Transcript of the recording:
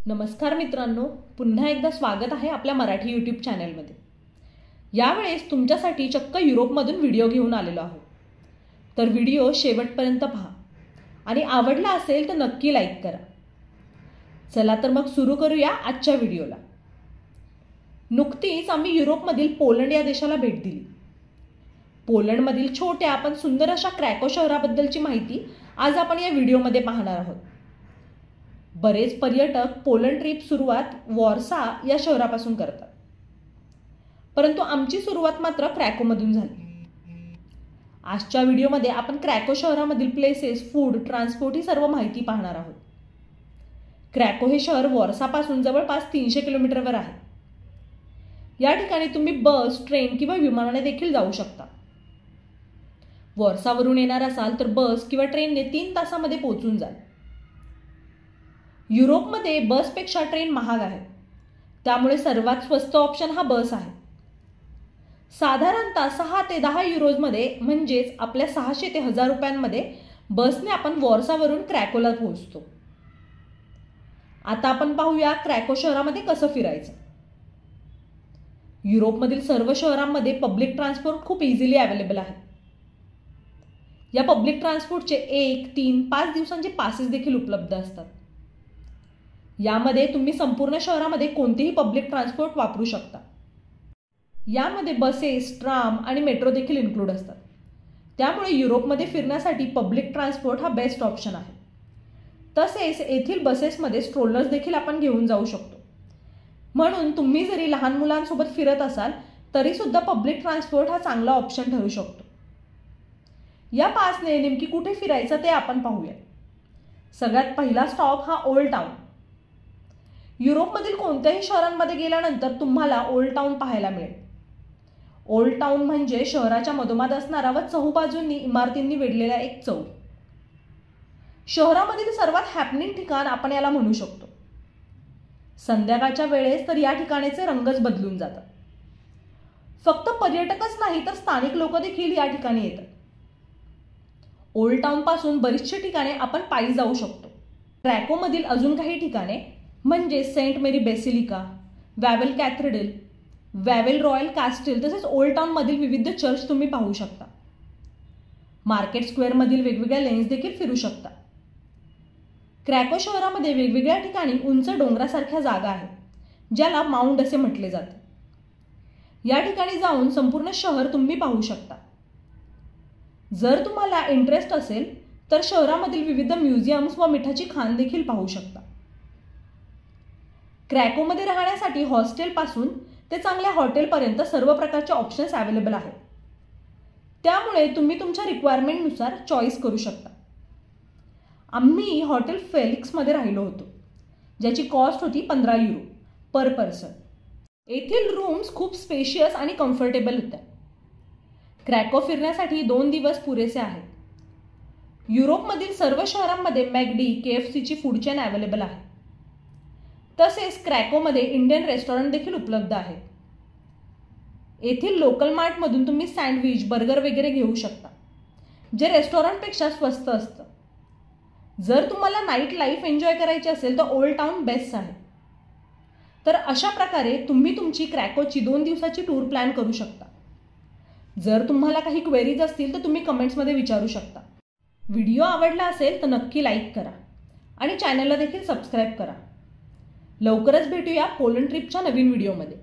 नमस्कार मित्रांनो, पुन्हा एकदा स्वागत आहे आपल्या मराठी यूट्यूब चॅनलमध्ये। यावेळेस तुमच्यासाठी चक्क युरोपमधून व्हिडिओ घेऊन आलेलो आहोत, तर व्हिडिओ शेवटपर्यंत पहा आणि आवडला असेल तर नक्की लाईक करा। चला तर मग सुरू करूया आजच्या व्हिडिओला। नुकतीच आम्ही युरोपमधील पोलंड या देशाला भेट दिली। पोलंडमधील छोट्या पण सुंदर अशा क्रॅको शहराबद्दलची माहिती आज आपण या व्हिडिओमध्ये पाहणार आहोत। बरेच पर्यटक पोलंड ट्रिप सुरुवात वॉर्सा या शहरापासून करतात, परंतु आमची सुरुवात मात्र क्रॅकोमधून झाली। आजच्या व्हिडिओमध्ये आपण क्रॅको शहरामधील प्लेसेस, फूड, ट्रान्सपोर्ट ही सर्व माहिती पाहणार आहोत। क्रॅको हे शहर वॉर्सापासून जवळपास 300 किलोमीटरवर आहे। या ठिकाणी तुम्ही बस, ट्रेन किंवा विमानाने देखील जाऊ शकता। वॉर्सावरून येणार असाल तर बस किंवा ट्रेनने 3 तासांमध्ये पोहोचून जाल। युरोपमध्ये बसपेक्षा ट्रेन महाग आहे, त्यामुळे सर्वात स्वस्त ऑप्शन हा बस आहे। साधारणतः 6 ते 10 युरोजमध्ये म्हणजेच आपल्या 600 ते 1000 रुपयांमध्ये बसने आपण वॉर्सावरून क्रॅकोला पोहोचतो। आता आपण पाहूया क्रॅको शहरामध्ये कसं फिरायचं। युरोपमधील सर्व शहरांमध्ये पब्लिक ट्रान्सपोर्ट खूप इझिली अवेलेबल आहे। या पब्लिक ट्रान्सपोर्टचे 1, 3, 5 दिवसांचे पासेस देखील उपलब्ध असतात। यामध्ये तुम्ही संपूर्ण शहरामध्ये कोणतेही पब्लिक ट्रान्सपोर्ट वापरू शकता। यामध्ये बसेस, ट्राम आणि मेट्रो देखील इन्क्लूड असतात। त्यामुळे युरोपमध्ये फिरण्यासाठी पब्लिक ट्रान्सपोर्ट हा बेस्ट ऑप्शन आहे। तसेच येथील बसेसमध्ये स्ट्रोलर्स देखील आपण घेऊन जाऊ शकतो, म्हणून तुम्ही जरी लहान मुलांसोबत फिरत असाल तरी सुद्धा पब्लिक ट्रान्सपोर्ट हा चांगला ऑप्शन ठरू शकतो। या पासने नेमकी कुठे फिरायचं ते आपण पाहूया। सगळ्यात पहिला स्टॉप हा ओल्ड टाउन। युरोपमधील कोणत्याही शहरांमध्ये गेल्यानंतर तुम्हाला ओल्ड टाउन पाहायला मिळेल। ओल्ड टाउन म्हणजे शहराच्या मधोमध असणारा व चहूबाजूंनी इमारतींनी वेढलेला एक चौक। शहरामधील सर्वात हॅपनिंग ठिकाण आपण याला म्हणू शकतो। संध्याकाळच्या वेळेस तर या ठिकाणचे रंगच बदलून जातात। फक्त पर्यटकच नाही तर स्थानिक लोक देखील या ठिकाणी येतात। ओल्ड टाउन पासून बरीचशी ठिकाणे आपण पायी जाऊ शकतो। क्रॅकोमधील अजून काही ठिकाणे म्हणजे सेंट मेरी basilica, Wavell cathedral, Wavell royal castle तसेच ओल्ड टाउन मधील विविध चर्च तुम्ही पाहू शकता। मार्केट स्क्वेअर मधील वेगवेगळ्या लेन्स देखील फिरू शकता। क्रॅको शहरामध्ये वेगवेगळ्या ठिकाणी उंच डोंगरासारख्या जागा आहेत, ज्याला माउंट असे म्हटले जाते। या ठिकाणी जाऊन संपूर्ण शहर तुम्ही पाहू शकता। जर तुम्हाला इंटरेस्ट असेल तर शहरामधील विविध म्युझियम्स व मिठाची खाण देखील पाहू शकता। क्रॅकोमध्ये राहण्यासाठी हॉस्टेलपासून ते चांगल्या हॉटेलपर्यंत सर्व प्रकारचे ऑप्शन्स अवेलेबल आहेत। त्यामुळे तुम्ही तुमच्या रिक्वायरमेंटनुसार चॉईस करू शकता। आम्ही हॉटेल फेलिक्समध्ये राहिलो होतो, ज्याची कॉस्ट होती 15 युरो पर पर्सन। येथील रूम्स खूप स्पेशियस आणि कम्फर्टेबल होत्या। क्रॅको फिरण्यासाठी 2 दिवस पुरेसे आहेत। युरोपमधील सर्व शहरांमध्ये मॅकडी, KFCची फूड चेन अवेलेबल आहे। तसेच क्रॅकोमध्ये इंडियन रेस्टॉरंट देखील उपलब्ध आहे। येथील लोकल मार्टमधून तुम्ही सँडविच, बर्गर वगैरे घेऊ शकता, जे रेस्टॉरंटपेक्षा स्वस्त असतं। जर तुम्हाला नाईट लाईफ एन्जॉय करायची असेल तर ओल्ड टाउन बेस्ट आहे। तर अशा प्रकारे तुम्ही तुमची क्रॅकोची 2 दिवसाची टूर प्लॅन करू शकता। जर तुम्हाला काही क्वेरीज असतील तर तुम्ही कमेंट्समध्ये विचारू शकता। व्हिडिओ आवडला असेल तर नक्की लाईक करा आणि चॅनलला देखील सबस्क्राईब करा। लवकरच भेटूया पोलंड ट्रिपच्या नवीन व्हिडिओमध्ये।